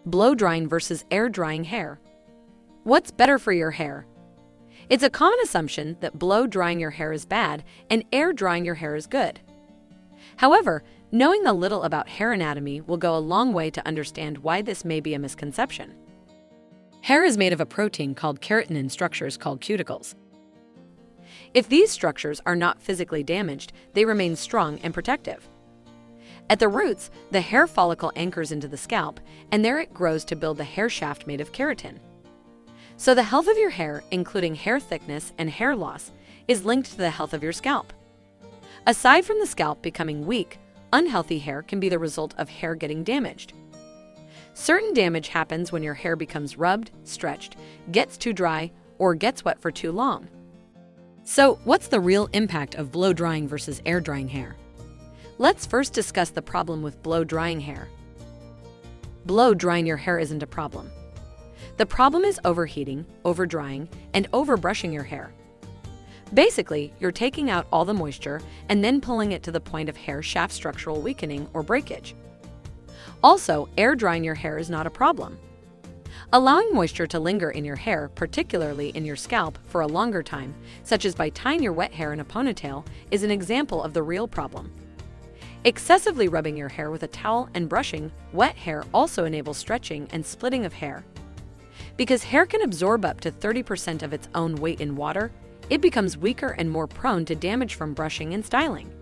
blow-drying versus air-drying hair. What's better for your hair? It's a common assumption that blow-drying your hair is bad and air-drying your hair is good. However, knowing a little about hair anatomy will go a long way to understand why this may be a misconception. Hair is made of a protein called keratin in structures called cuticles. If these structures are not physically damaged, they remain strong and protective. At the roots, the hair follicle anchors into the scalp, and there it grows to build the hair shaft made of keratin. So the health of your hair, including hair thickness and hair loss, is linked to the health of your scalp. Aside from the scalp becoming weak, unhealthy hair can be the result of hair getting damaged. Certain damage happens when your hair becomes rubbed, stretched, gets too dry, or gets wet for too long. So, what's the real impact of blow-drying versus air-drying hair? Let's first discuss the problem with blow-drying hair. Blow-drying your hair isn't a problem. The problem is overheating, over-drying, and over-brushing your hair. Basically, you're taking out all the moisture and then pulling it to the point of hair shaft structural weakening or breakage. Also, air-drying your hair is not a problem. Allowing moisture to linger in your hair, particularly in your scalp, for a longer time, such as by tying your wet hair in a ponytail, is an example of the real problem. Excessively rubbing your hair with a towel and brushing wet hair also enables stretching and splitting of hair. Because hair can absorb up to 30% of its own weight in water, it becomes weaker and more prone to damage from brushing and styling.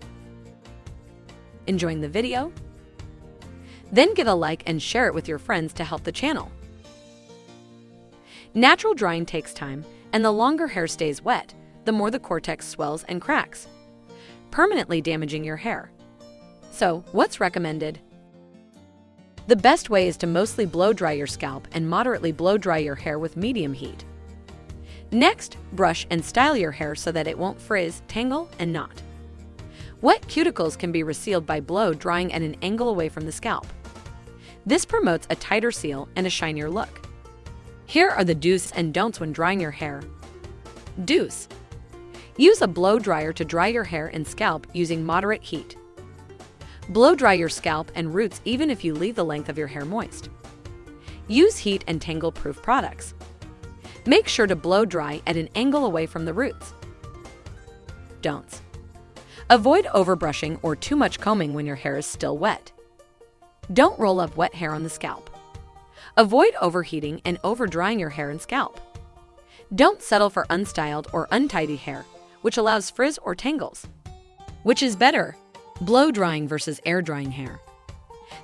Enjoying the video? Then give a like and share it with your friends to help the channel. Natural drying takes time, and the longer hair stays wet, the more the cortex swells and cracks, permanently damaging your hair. So, what's recommended? The best way is to mostly blow-dry your scalp and moderately blow-dry your hair with medium heat. Next, brush and style your hair so that it won't frizz, tangle, and knot. Wet cuticles can be resealed by blow-drying at an angle away from the scalp. This promotes a tighter seal and a shinier look. Here are the do's and don'ts when drying your hair. Do's. Use a blow dryer to dry your hair and scalp using moderate heat. Blow dry your scalp and roots even if you leave the length of your hair moist. Use heat and tangle-proof products. Make sure to blow dry at an angle away from the roots. Don'ts. Avoid overbrushing or too much combing when your hair is still wet. Don't roll up wet hair on the scalp. Avoid overheating and over-drying your hair and scalp. Don't settle for unstyled or untidy hair, which allows frizz or tangles. Which is better, blow-drying versus air-drying hair?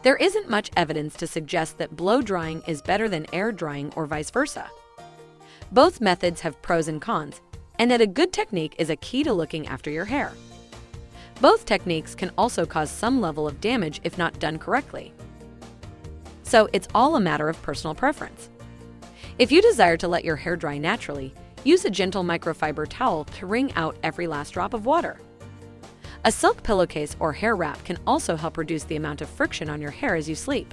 There isn't much evidence to suggest that blow-drying is better than air-drying or vice versa. Both methods have pros and cons, and that a good technique is a key to looking after your hair. Both techniques can also cause some level of damage if not done correctly. So it's all a matter of personal preference. If you desire to let your hair dry naturally, use a gentle microfiber towel to wring out every last drop of water. A silk pillowcase or hair wrap can also help reduce the amount of friction on your hair as you sleep.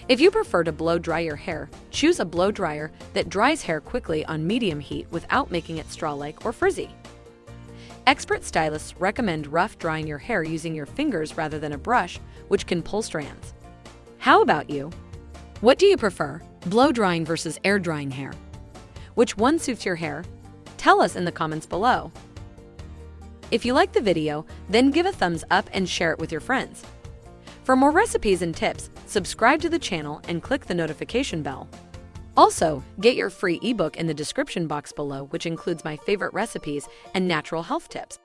If you prefer to blow dry your hair, choose a blow dryer that dries hair quickly on medium heat without making it straw-like or frizzy. Expert stylists recommend rough drying your hair using your fingers rather than a brush, which can pull strands. How about you? What do you prefer, blow drying versus air drying hair? Which one suits your hair? Tell us in the comments below. If you liked the video, then give a thumbs up and share it with your friends. For more recipes and tips, subscribe to the channel and click the notification bell. Also, get your free ebook in the description box below, which includes my favorite recipes and natural health tips.